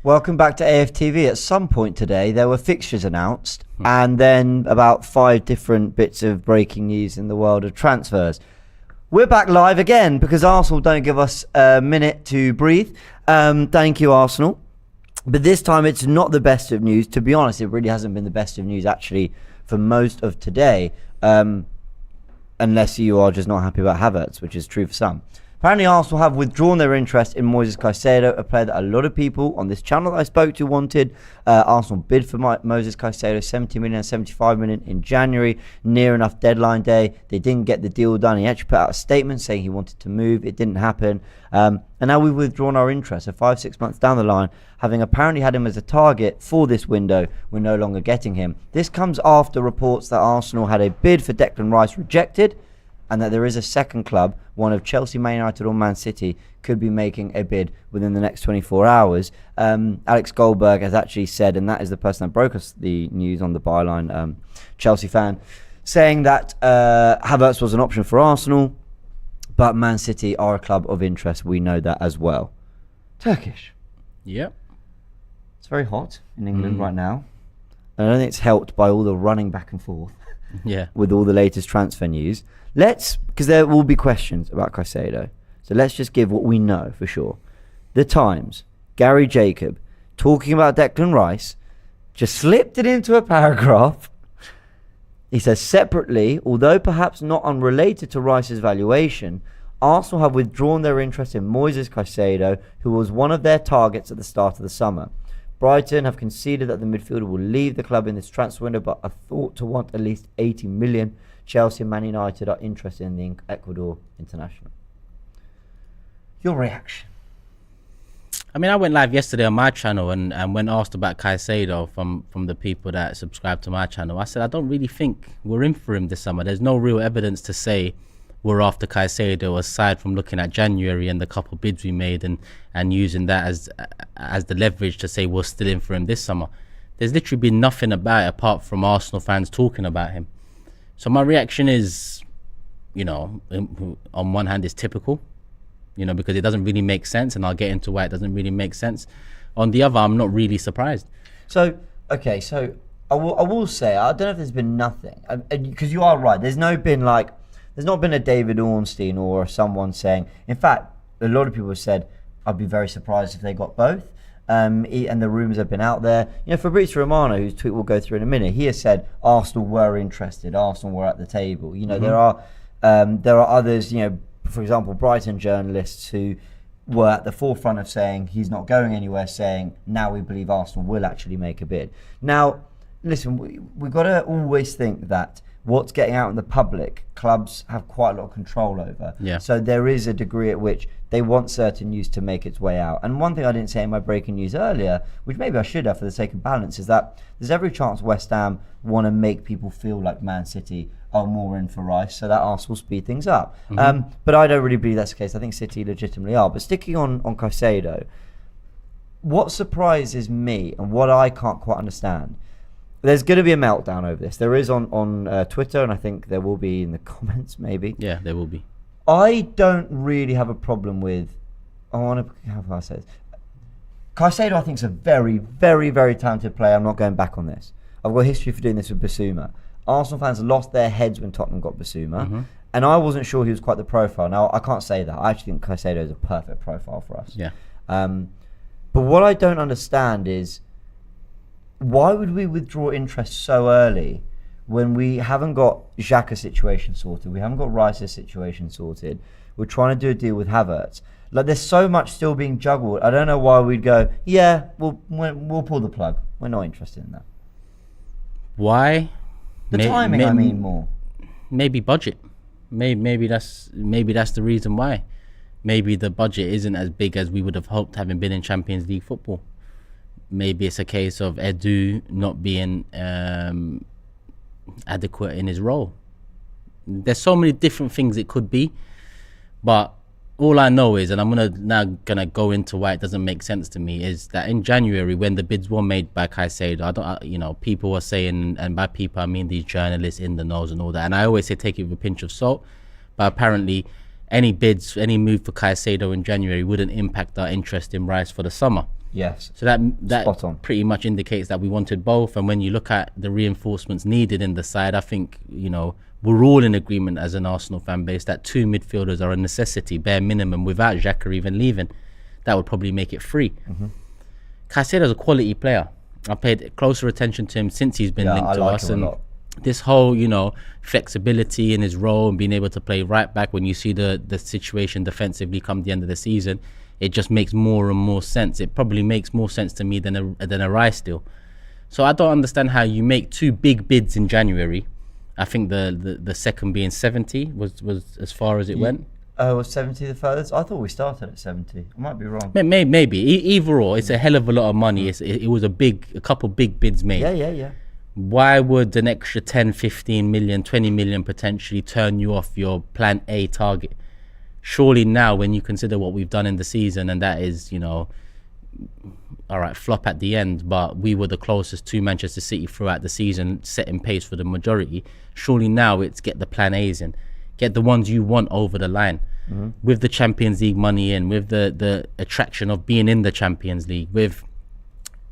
Welcome back to AFTV. At some point today, there were fixtures announced, and then about 5 different bits of breaking news in the world of transfers. We're back live again because Arsenal don't give us a minute to breathe. Thank you, Arsenal. But this time, it's not the best of news. To be honest, it really hasn't been the best of news, actually, for most of today. Unless you are just not happy about Havertz, which is true for some. Apparently, Arsenal have withdrawn their interest in Moises Caicedo, a player that a lot of people on this channel that I spoke to wanted. Arsenal bid for Moises Caicedo 70 million and 75 million in January, near enough deadline day. They didn't get the deal done. He actually put out a statement saying he wanted to move. It didn't happen. And now we've withdrawn our interest. So 5-6 months down the line, having apparently had him as a target for this window, we're no longer getting him. This comes after reports that Arsenal had a bid for Declan Rice rejected, and that there is a second club, one of Chelsea, Man United or Man City, could be making a bid within the next 24 hours. Alex Goldberg has actually said, and that is the person that broke us the news on the byline, Chelsea fan, saying that Havertz was an option for Arsenal, but Man City are a club of interest. We know that as well. Turkish. Yep. It's very hot in England right now. And I don't think it's helped by all the running back and forth. Yeah. With all the latest transfer news. Because there will be questions about Caicedo. So let's just give what we know for sure. The Times, Gary Jacob, talking about Declan Rice, just slipped it into a paragraph. He says, separately, although perhaps not unrelated to Rice's valuation, Arsenal have withdrawn their interest in Moises Caicedo, who was one of their targets at the start of the summer. Brighton have conceded that the midfielder will leave the club in this transfer window, but are thought to want at least 80 million. Chelsea and Man United are interested in the Ecuador international. Your reaction? I mean, I went live yesterday on my channel, and when asked about Caicedo from the people that subscribe to my channel, I said, I don't really think we're in for him this summer. There's no real evidence to say we're after Caicedo, aside from looking at January and the couple bids we made and using that as the leverage to say we're still in for him this summer. There's literally been nothing about it apart from Arsenal fans talking about him. So my reaction is, you know, on one hand, it's typical, you know, because it doesn't really make sense, and I'll get into why it doesn't really make sense. On the other, I'm not really surprised. So, okay, so I will say, I don't know if there's been nothing, because you are right. There's not been a David Ornstein or someone saying, in fact, a lot of people have said, I'd be very surprised if they got both. And the rumours have been out there. You know, Fabrizio Romano, whose tweet we'll go through in a minute, he has said Arsenal were interested, Arsenal were at the table. You know, there are others, you know, for example, Brighton journalists who were at the forefront of saying he's not going anywhere, saying now we believe Arsenal will actually make a bid. Now, listen, we've got to always think that what's getting out in the public, clubs have quite a lot of control over. Yeah. So there is a degree at which they want certain news to make its way out. And one thing I didn't say in my breaking news earlier, which maybe I should have for the sake of balance, is that there's every chance West Ham want to make people feel like Man City are more in for Rice, so that Arsenal speed things up. But I don't really believe that's the case. I think City legitimately are. But sticking on Caicedo, what surprises me and what I can't quite understand, there's going to be a meltdown over this. There is on Twitter, and I think there will be in the comments, maybe. Yeah, there will be. I don't really have a problem with. How can I say this? Caicedo, I think, is a very, very, very talented player. I'm not going back on this. I've got a history for doing this with Basuma. Arsenal fans lost their heads when Tottenham got Basuma, and I wasn't sure he was quite the profile. Now, I can't say that. I actually think Caicedo is a perfect profile for us. Yeah. But what I don't understand is, why would we withdraw interest so early when we haven't got Xhaka's situation sorted, we haven't got Rice's situation sorted, we're trying to do a deal with Havertz? Like, there's so much still being juggled. I don't know why we'd go, yeah, we'll pull the plug. We're not interested in that. Why? The timing, I mean, more. Maybe budget. Maybe that's the reason why. Maybe the budget isn't as big as we would have hoped, having been in Champions League football. Maybe it's a case of Edu not being adequate in his role. There's so many different things it could be, but all I know is, and I'm gonna go into why it doesn't make sense to me, is that in January, when the bids were made by Caicedo, people were saying, and by people I mean these journalists in the knows and all that, and I always say take it with a pinch of salt, but apparently any bids, any move for Caicedo in January wouldn't impact our interest in Rice for the summer. Yes. So that Spot on. pretty much indicates that we wanted both. And when you look at the reinforcements needed in the side, I think, you know, we're all in agreement as an Arsenal fan base that 2 midfielders are a necessity, bare minimum. Without Xhaka even leaving, that would probably make it 3. Caicedo's a quality player. I paid closer attention to him since he's been linked to us, and this whole, you know, flexibility in his role and being able to play right back when you see the situation defensively come the end of the season, it just makes more and more sense. It probably makes more sense to me than a Rice deal. So I don't understand how you make 2 big bids in January. I think the second being 70 was as far as it went. Was 70 the furthest? I thought we started at 70. I might be wrong. Maybe. Either or, it's a hell of a lot of money. It was a couple big bids made. Yeah. Why would an extra 10, 15 million, 20 million potentially turn you off your plan A target? Surely now, when you consider what we've done in the season, and that is, you know, all right, flop at the end, but we were the closest to Manchester City throughout the season, setting pace for the majority. Surely now it's get the plan A's in, get the ones you want over the line. With the Champions League money in, with the attraction of being in the Champions League, with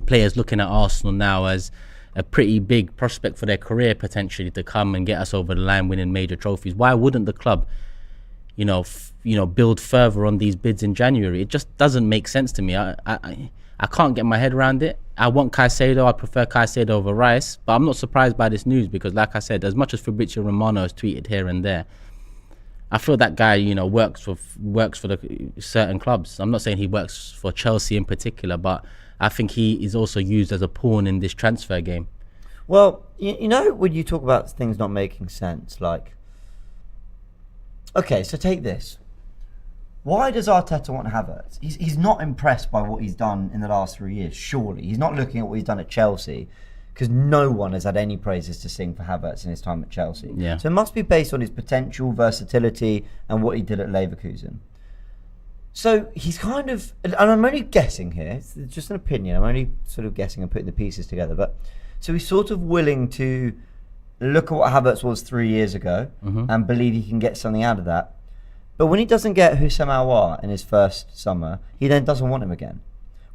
players looking at Arsenal now as a pretty big prospect for their career potentially to come and get us over the line winning major trophies. Why wouldn't the club, you know, build further on these bids in January? It just doesn't make sense to me. I can't get my head around it. I want Caicedo. I prefer Caicedo over Rice, but I'm not surprised by this news because, like I said, as much as Fabrizio Romano has tweeted here and there, I feel that guy, you know, works for the certain clubs. I'm not saying he works for Chelsea in particular, but I think he is also used as a pawn in this transfer game. Well, you know, when you talk about things not making sense, like, okay, so take this. Why does Arteta want Havertz? He's not impressed by what he's done in the last 3 years, surely. He's not looking at what he's done at Chelsea, because no one has had any praises to sing for Havertz in his time at Chelsea. Yeah. So it must be based on his potential, versatility, and what he did at Leverkusen. So he's kind of, and I'm only guessing here, it's just an opinion, I'm only sort of guessing and putting the pieces together, but so he's sort of willing to look at what Havertz was 3 years ago and believe he can get something out of that. But when he doesn't get Houssam Aouar in his first summer, he then doesn't want him again.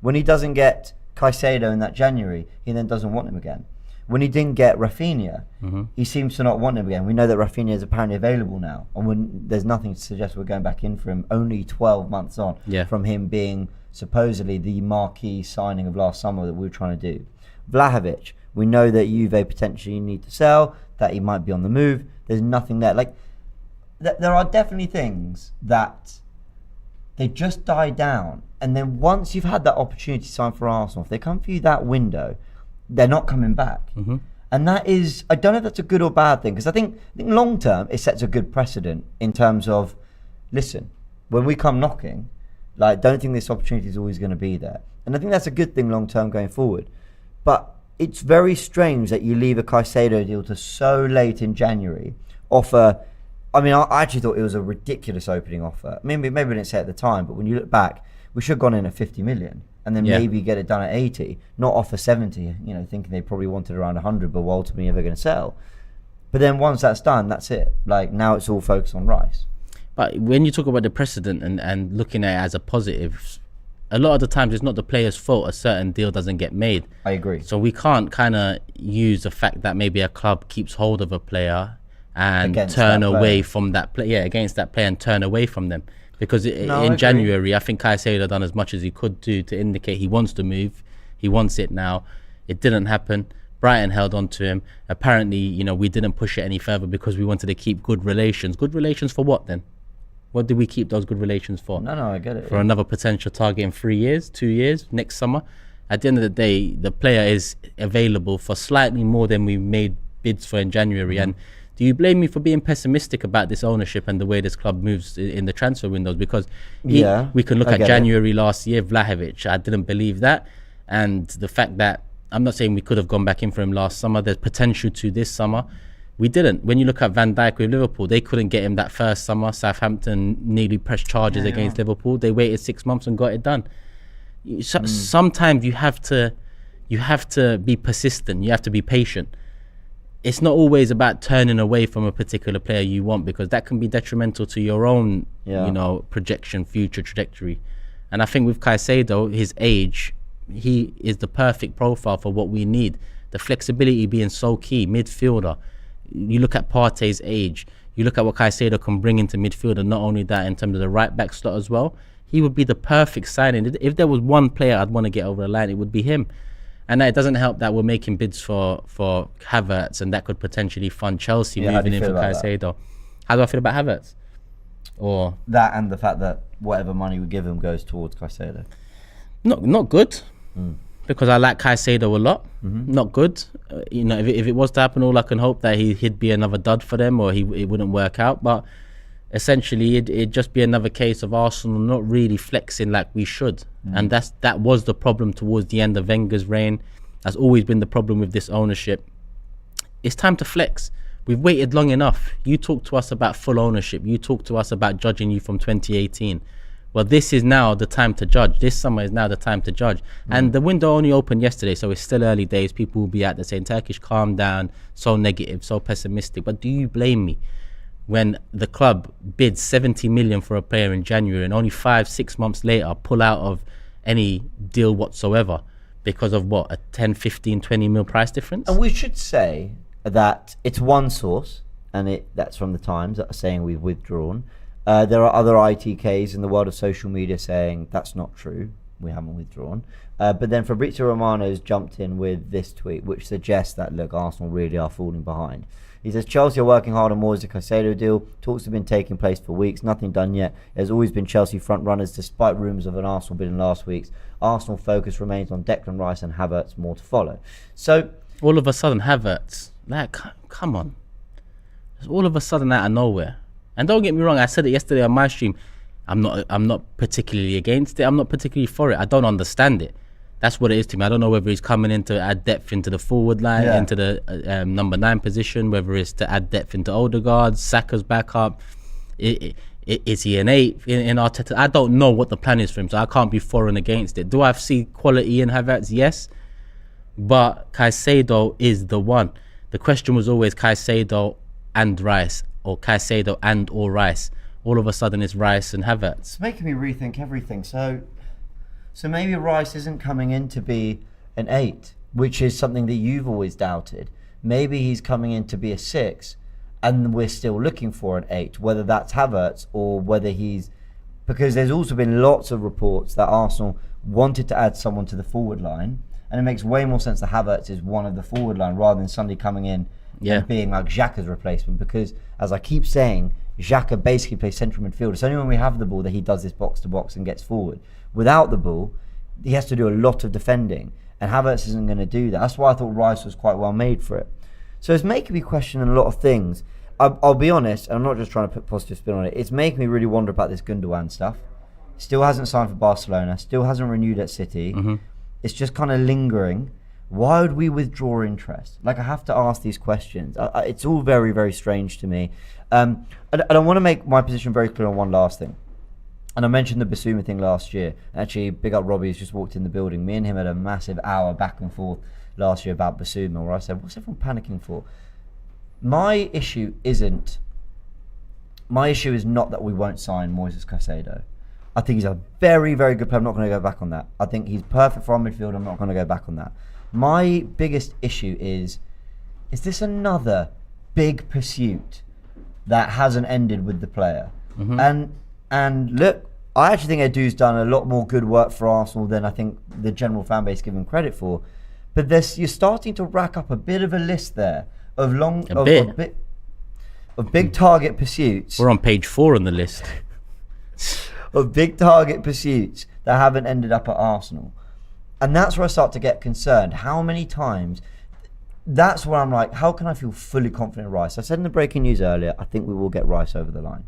When he doesn't get Caicedo in that January, he then doesn't want him again. When he didn't get Rafinha, he seems to not want him again. We know that Rafinha is apparently available now, and there's nothing to suggest we're going back in for him only 12 months on from him being supposedly the marquee signing of last summer that we were trying to do. Vlahovic, we know that Juve potentially need to sell, that he might be on the move. There's nothing there. Like, there are definitely things that they just die down. And then once you've had that opportunity to sign for Arsenal, if they come for you that window, they're not coming back. And that is, I don't know if that's a good or bad thing, because I think long term it sets a good precedent in terms of, listen, when we come knocking, like, don't think this opportunity is always going to be there. And I think that's a good thing long term going forward. But it's very strange that you leave a Caicedo deal to so late in January, offer. I mean, I actually thought it was a ridiculous opening offer. Maybe we didn't say it at the time, but when you look back, we should have gone in at 50 million and then maybe get it done at 80, not offer 70, you know, thinking they probably wanted around 100, but were ultimately never going to sell. But then once that's done, that's it. Like, now it's all focused on Rice. But when you talk about the precedent and looking at it as a positive, a lot of the times it's not the player's fault a certain deal doesn't get made. I agree. So we can't kind of use the fact that maybe a club keeps hold of a player and turn away from that player, against that player and turn away from them. Because in January, I think Caicedo done as much as he could do to indicate he wants to move. He wants it now. It didn't happen. Brighton held on to him. Apparently, you know, we didn't push it any further because we wanted to keep good relations. Good relations for what then? What did we keep those good relations for? No, I get it. For another potential target in 3 years, 2 years, next summer? At the end of the day, the player is available for slightly more than we made bids for in January. And do you blame me for being pessimistic about this ownership and the way this club moves in the transfer windows? Because we can look at January last year, Vlahovic. I didn't believe that. And the fact that, I'm not saying we could have gone back in for him last summer. There's potential to this summer. We didn't. When you look at Van Dijk with Liverpool, they couldn't get him that first summer. Southampton nearly pressed charges against Liverpool. They waited 6 months and got it done. Sometimes you have to be persistent. You have to be patient. It's not always about turning away from a particular player you want, because that can be detrimental to your own, you know, projection, future trajectory. And I think with Caicedo, his age he is the perfect profile for what we need. The flexibility being so key. Midfielder, you look at Partey's age, you look at what Caicedo can bring into midfield, and not only that, in terms of the right back slot as well, he would be the perfect signing. If there was one player I'd want to get over the line, it would be him. And it doesn't help that we're making bids for Havertz, and that could potentially fund Chelsea moving in for Caicedo. How do I feel about Havertz? Or that, and the fact that whatever money we give him goes towards Caicedo. Not good, because I like Caicedo a lot. Not good. You know, if it was to happen, all I can hope that he'd be another dud for them, or it wouldn't work out. But essentially, it'd just be another case of Arsenal not really flexing like we should, and that was the problem towards the end of Wenger's reign. That's always been the problem with this ownership. It's time to flex. We've waited long enough. You talk to us about full ownership. You talk to us about judging you from 2018. Well, this is now the time to judge. This summer is now the time to judge. And the window only opened yesterday, so it's still early days. People will be out there saying, Turkish, calm down, so negative, so pessimistic. But do you blame me when the club bids 70 million for a player in January and only 5-6 months later pull out of any deal whatsoever because of what, a 10, 15, 20 mil price difference? And we should say that it's one source, and that's from the Times, that are saying we've withdrawn. There are other ITKs in the world of social media saying that's not true, we haven't withdrawn. But then Fabrizio Romano's jumped in with this tweet, which suggests that, look, Arsenal really are falling behind. He says, Chelsea are working hard on Moises Caicedo deal. Talks have been taking place for weeks, nothing done yet. There's always been Chelsea front runners, despite rumours of an Arsenal bid in last week's. Arsenal focus remains on Declan Rice and Havertz, more to follow. So all of a sudden, Havertz, like, come on. It's all of a sudden out of nowhere. And don't get me wrong, I said it yesterday on my stream. I'm not particularly against it. I'm not particularly for it. I don't understand it. That's what it is to me. I don't know whether he's coming in to add depth into the forward line, into the number 9 position, whether it's to add depth into Odegaard, Saka's backup. Is he an 8 in Arteta? I don't know what the plan is for him, so I can't be for and against it. Do I see quality in Havertz? Yes. But Caicedo is the one. The question was always Caicedo and Rice, or Caicedo and or Rice. All of a sudden it's Rice and Havertz. It's making me rethink everything. So maybe Rice isn't coming in to be an 8, which is something that you've always doubted. Maybe he's coming in to be a 6, and we're still looking for an 8, whether that's Havertz or whether he's... Because there's also been lots of reports that Arsenal wanted to add someone to the forward line, and it makes way more sense that Havertz is one of the forward line rather than somebody coming in and being like Xhaka's replacement, because, as I keep saying, Xhaka basically plays central midfield. It's only when we have the ball that he does this box-to-box and gets forward. Without the ball, he has to do a lot of defending, and Havertz isn't going to do that. That's why I thought Rice was quite well made for it. So it's making me question a lot of things. I'll be honest, and I'm not just trying to put positive spin on it, it's making me really wonder about this Gundogan stuff. Still hasn't signed for Barcelona, still hasn't renewed at City. It's just kind of lingering. Why would we withdraw interest? Like, I have to ask these questions. It's all very, very strange to me. And I want to make my position very clear on one last thing. And I mentioned the Basuma thing last year. Actually, big up Robbie, who's just walked in the building. Me and him had a massive hour back and forth last year about Basuma, where I said, what's everyone panicking for? My issue is not that we won't sign Moises Caicedo. I think he's a very, very good player. I'm not going to go back on that. I think he's perfect for our midfield. I'm not going to go back on that. My biggest issue is this another big pursuit that hasn't ended with the player? And look, I actually think Edu's done a lot more good work for Arsenal than I think the general fan base give him credit for. But you're starting to rack up a bit of a list there of big target pursuits. We're on page 4 on the list. Of big target pursuits that haven't ended up at Arsenal. And that's where I start to get concerned. How many times? That's where I'm like, how can I feel fully confident in Rice? I said in the breaking news earlier, I think we will get Rice over the line.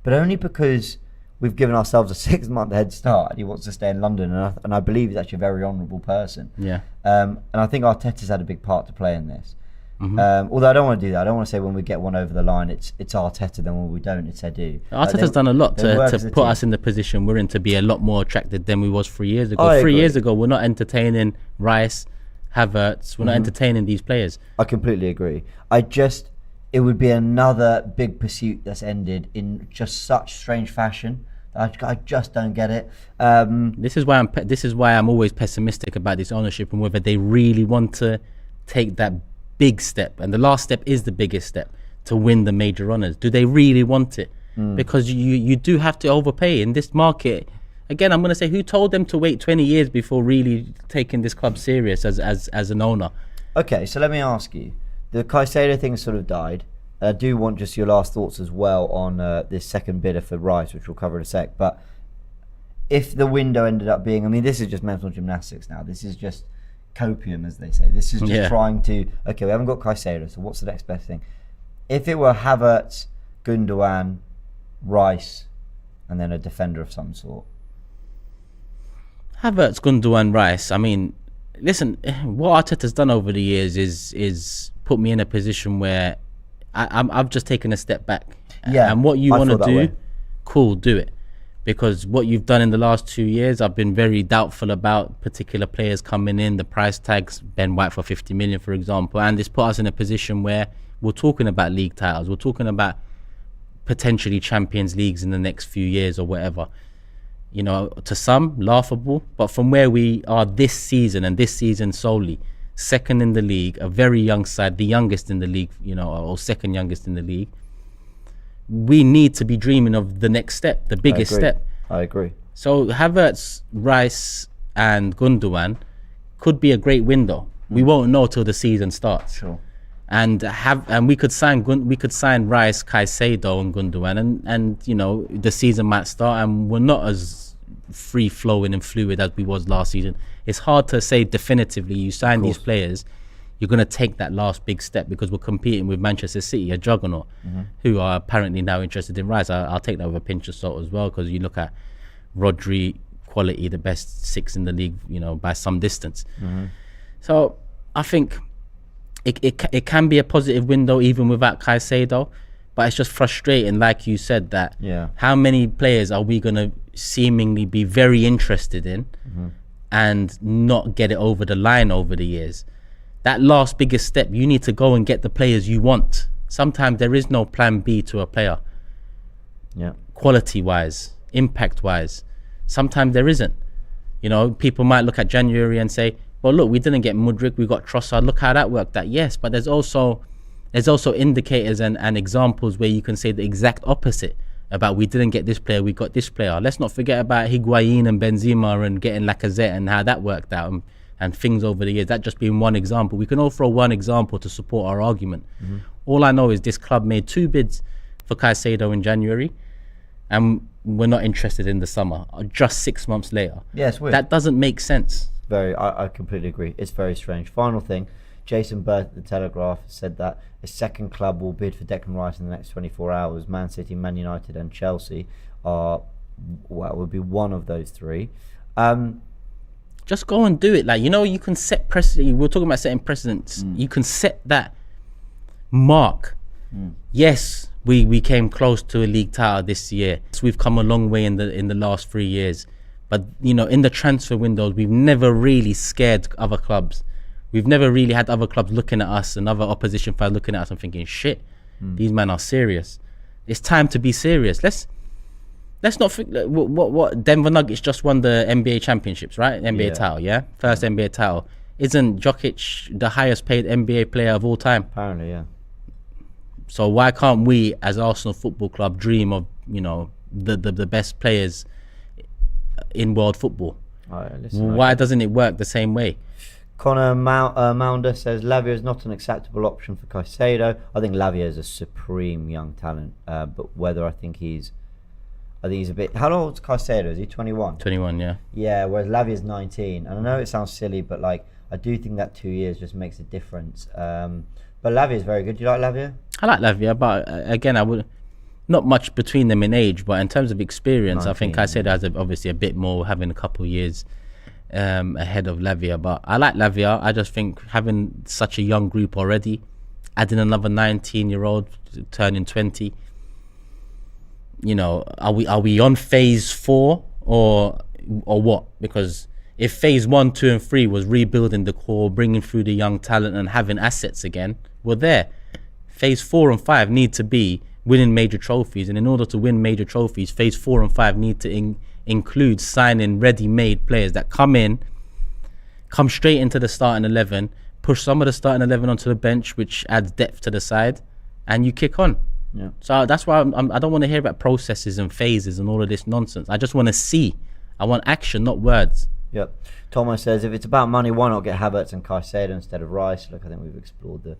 But only because we've given ourselves a 6-month head start and he wants to stay in London. And I believe he's actually a very honourable person. Yeah. And I think Arteta's had a big part to play in this. Although I don't want to do that. I don't want to say when we get one over the line, it's Arteta, then when we don't, it's Edu. Arteta's done a lot to put us in the position we're in to be a lot more attracted than we was 3 years ago. 3 years ago, we're not entertaining Rice, Havertz. We're not entertaining these players. I completely agree. It would be another big pursuit that's ended in just such strange fashion I just don't get it. This is why I'm always pessimistic about this ownership and whether they really want to take that big step. And the last step is the biggest step, to win the major honours. Do they really want it? Because you do have to overpay in this market. Again, I'm going to say, who told them to wait 20 years before really taking this club serious as an owner? Okay, so let me ask you. The Caicedo thing sort of died. I do want just your last thoughts as well on this second bidder for Rice, which we'll cover in a sec. But if the window ended up being, I mean, this is just mental gymnastics now. This is just copium, as they say. This is just trying to, okay, we haven't got Caicedo, so what's the next best thing? If it were Havertz, Gundogan, Rice, and then a defender of some sort. Havertz, Gundogan, Rice. I mean, listen, what Arteta's done over the years is put me in a position where I've just taken a step back. Yeah, and what you want to do, way. Cool, do it. Because what you've done in the last 2 years, I've been very doubtful about particular players coming in, the price tags, Ben White for 50 million, for example. And this put us in a position where we're talking about league titles. We're talking about potentially Champions Leagues in the next few years or whatever. You know, to some, laughable. But from where we are this season, and this season solely, second in the league, a very young side, the youngest in the league, you know, or second youngest in the league, we need to be dreaming of the next step, the biggest step. I agree. So Havertz, Rice and Gundogan could be a great window. We won't know till the season starts. Sure. And we could sign Rice, Caicedo and Gundogan, and you know, the season might start and we're not as free flowing and fluid as we was last season. It's hard to say definitively you sign these players, you're going to take that last big step, because we're competing with Manchester City, a juggernaut, who are apparently now interested in Rice. I'll take that with a pinch of salt as well, because you look at Rodri quality, the best 6 in the league, you know, by some distance. So I think it can be a positive window even without Caicedo, but it's just frustrating, like you said, that how many players are we going to seemingly be very interested in and not get it over the line over the years. That last biggest step, you need to go and get the players you want. Sometimes there is no plan B to a player. Quality wise, impact wise. Sometimes there isn't. You know, people might look at January and say, well, look, we didn't get Mudryk, we got Trossard, look how that worked out. Yes, but there's also indicators and examples where you can say the exact opposite about we didn't get this player, we got this player. Let's not forget about Higuain and Benzema and getting Lacazette and how that worked out and things over the years. That just being one example. We can all throw one example to support our argument. All I know is this club made 2 bids for Caicedo in January and we're not interested in the summer, just 6 months later. Yes, weird. That doesn't make sense. I completely agree. It's very strange. Final thing, Jason Bird at the Telegraph said that a second club will bid for Declan Rice in the next 24 hours. Man City, Man United and Chelsea would be one of those 3. Just go and do it. Like, you know, you can set precedent. We're talking about setting precedents. You can set that mark. Yes, we came close to a league title this year. So we've come a long way in the last 3 years. But, you know, in the transfer windows, we've never really scared other clubs. We've never really had other clubs looking at us and other opposition fans looking at us and thinking, shit, these men are serious. It's time to be serious. Let's not forget what Denver Nuggets just won the NBA championships, right? NBA title, yeah? First NBA title. Isn't Jokic the highest paid NBA player of all time? Apparently, yeah. So why can't we, as Arsenal Football Club, dream of, you know, the best players in world football? Why doesn't it work the same way? Connor Maunder says Lavia is not an acceptable option for Caicedo. I think Lavia is a supreme young talent, but whether I think he's a bit. How old is Caicedo? Is he 21? 21, yeah. Yeah, whereas Lavia is 19. And I know it sounds silly, but like I do think that 2 years just makes a difference. But Lavia is very good. Do you like Lavia? I like Lavia, but again, I would not much between them in age, but in terms of experience, 19, I think Caicedo has obviously a bit more, having a couple of years ahead of Lavia. But I like Lavia. I just think having such a young group already, adding another 19-year-old turning 20, you know, are we on phase 4 or what? Because if phase 1, 2 and 3 was rebuilding the core, bringing through the young talent and having assets again, we're there. Phase 4 and 5 need to be winning major trophies. And in order to win major trophies, phase 4 and 5 need to include signing ready-made players that come straight into the starting 11, push some of the starting 11 onto the bench, which adds depth to the side, and you kick on. Yeah. So that's why I don't want to hear about processes and phases and all of this nonsense. I just want to see. I want action, not words. Yep. Tomo says, if it's about money, why not get Havertz and Caicedo instead of Rice? Look, I think we've explored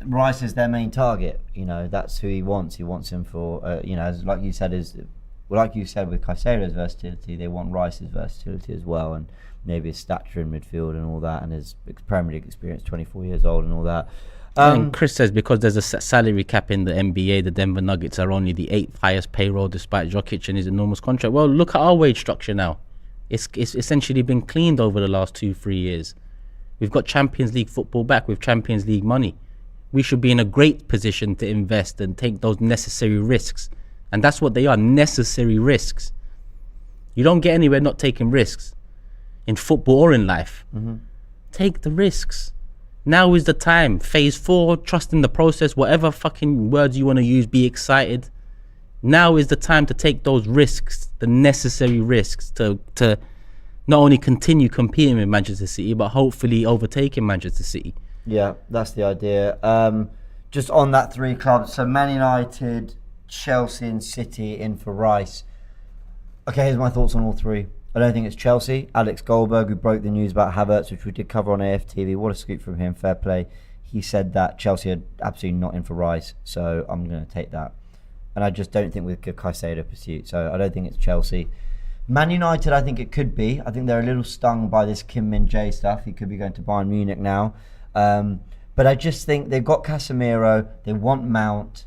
Rice is their main target. You know, that's who he wants. He wants him for, you know, like you said with Caicedo's versatility, they want Rice's versatility as well, and maybe his stature in midfield and all that, and his Premier League experience, 24 years old and all that. And Chris says, because there's a salary cap in the NBA, the Denver Nuggets are only the 8th highest payroll despite Jokic and his enormous contract. Well, look at our wage structure now. It's essentially been cleaned over the last 2-3 years. We've got Champions League football back with Champions League money. We should be in a great position to invest and take those necessary risks. And that's what they are, necessary risks. You don't get anywhere not taking risks in football or in life. Take the risks. Now is the time. Phase 4, trust in the process, whatever fucking words you want to use, be excited. Now is the time to take those risks, the necessary risks, to not only continue competing with Manchester City, but hopefully overtaking Manchester City. Yeah, that's the idea. Just on that 3 clubs, so Man United, Chelsea and City in for Rice. Okay, here's my thoughts on all 3. I don't think it's Chelsea. Alex Goldberg, who broke the news about Havertz, which we did cover on AFTV, what a scoop from him, fair play. He said that Chelsea are absolutely not in for Rice, so I'm going to take that. And I just don't think with Caicedo pursuit, so I don't think it's Chelsea. Man United, I think it could be. I think they're a little stung by this Kim Min-jae stuff. He could be going to Bayern Munich now. But I just think they've got Casemiro, they want Mount,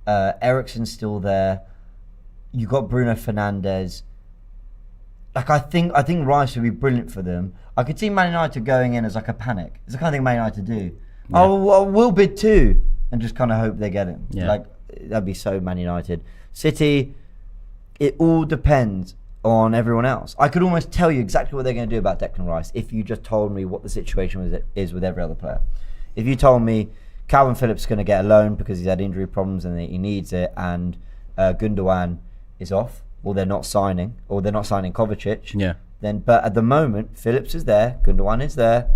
Eriksen's still there. You've got Bruno Fernandes. Like I think Rice would be brilliant for them. I could see Man United going in as like a panic. It's the kind of thing Man United do. Yeah. Oh, well, we'll bid too, and just kind of hope they get him. Yeah. Like that'd be so Man United. City, it all depends on everyone else. I could almost tell you exactly what they're going to do about Declan Rice if you just told me what the situation is with every other player. If you told me Calvin Phillips is going to get a loan because he's had injury problems and he needs it, and Gundogan is off, or they're not signing Kovacic. Yeah. Then, but at the moment, Phillips is there, Gundogan is there,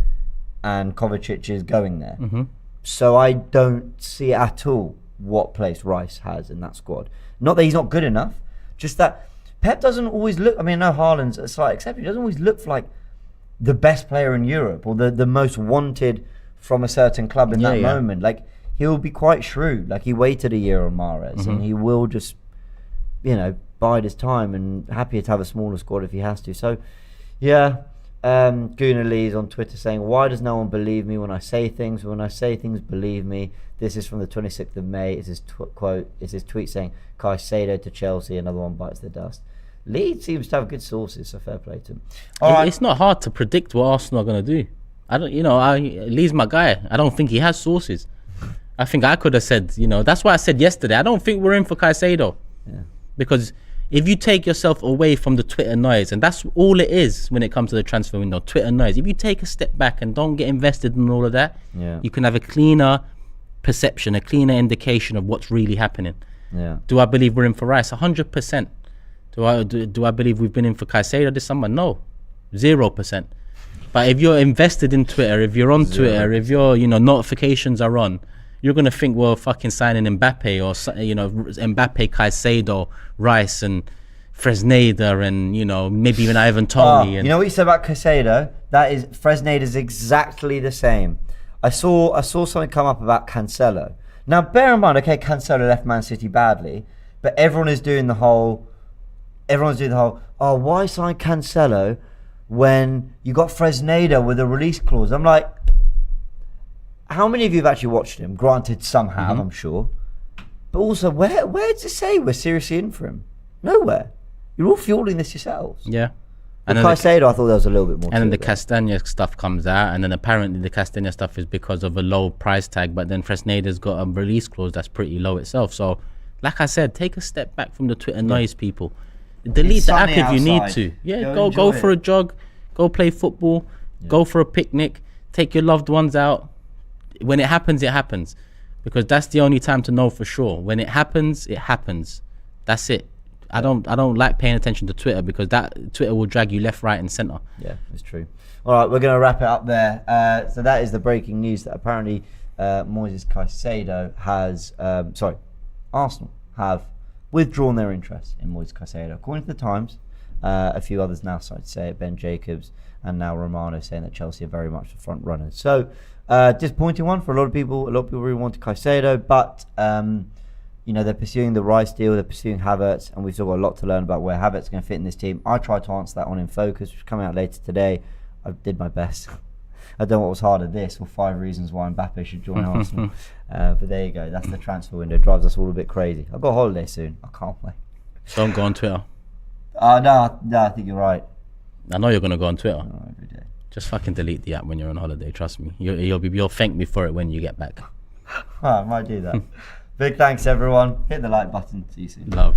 and Kovacic is going there. So I don't see at all what place Rice has in that squad. Not that he's not good enough, just that Pep doesn't always look. I mean, I know Haaland's a slight exception. He doesn't always look like the best player in Europe or the most wanted from a certain club in that moment. Like, he'll be quite shrewd. Like, he waited a year on Mahrez, and he will just, bide his time and happier to have a smaller squad if he has to. So, yeah. Guna Lee's on Twitter saying, why does no one believe me when I say things? When I say things, believe me. This is from the 26th of May. It's his quote. It's his tweet saying, Caicedo to Chelsea, another one bites the dust. Lee seems to have good sources, so fair play to him. It's not hard to predict what Arsenal are going to do. Lee's my guy. I don't think he has sources. I think I could have said, that's why I said yesterday, I don't think we're in for Caicedo. Yeah. Because if you take yourself away from the Twitter noise, and that's all it is when it comes to the transfer window, Twitter noise. If you take a step back and don't get invested in all of that, you can have a cleaner perception, a cleaner indication of what's really happening. Yeah. Do I believe we're in for Rice? 100%. Do I believe we've been in for Caicedo this summer? No, 0%. But if you're invested in Twitter, if you're on 0%. Twitter, if your notifications are on, you're gonna think we're fucking signing Mbappe or Mbappe, Caicedo, Rice, and Fresneda, and maybe even Ivan Toney. You know what you said about Caicedo? That is, Fresneda is exactly the same. I saw something come up about Cancelo. Now, bear in mind, okay, Cancelo left Man City badly, but everyone is doing the whole. Oh, why sign Cancelo when you got Fresneda with a release clause? I'm like, how many of you have actually watched him? Granted, some have, I'm sure. But also, where does it say we're seriously in for him? Nowhere. You're all fueling this yourselves. Yeah. And Caicedo, I thought there was a little bit more. And then the Castagna stuff comes out, and then apparently the Castagna stuff is because of a low price tag, but then Fresneda's got a release clause that's pretty low itself. So, like I said, take a step back from the Twitter noise, people. Delete the app if you need to. Yeah, go for a jog, go play football, go for a picnic, take your loved ones out. When it happens, it happens. because that's the only time to know for sure. When it happens, it happens. That's it. I don't like paying attention to Twitter, because that Twitter will drag you left, right, and center. Yeah, it's true. All right, we're going to wrap it up there. So that is the breaking news that apparently Moises Caicedo has, Arsenal have withdrawn their interest in Moises Caicedo. According to the Times, a few others now started to say it, Ben Jacobs and now Romano saying that Chelsea are very much the front runners. So disappointing one for a lot of people. A lot of people really wanted Caicedo, but they're pursuing the Rice deal, they're pursuing Havertz, and we've still got a lot to learn about where Havertz is going to fit in this team. I tried to answer that on In Focus, which is coming out later today. I did my best. I don't know what was harder, this or 5 reasons why Mbappe should join Arsenal. But there you go. That's the transfer window. It drives us all a bit crazy. I've got a holiday soon. I can't wait. Don't go on Twitter. No, I think you're right. I know you're going to go on Twitter. Oh, every day. Just fucking delete the app when you're on holiday. Trust me. You'll thank me for it when you get back. I might do that. Big thanks, everyone. Hit the like button. See you soon. Love.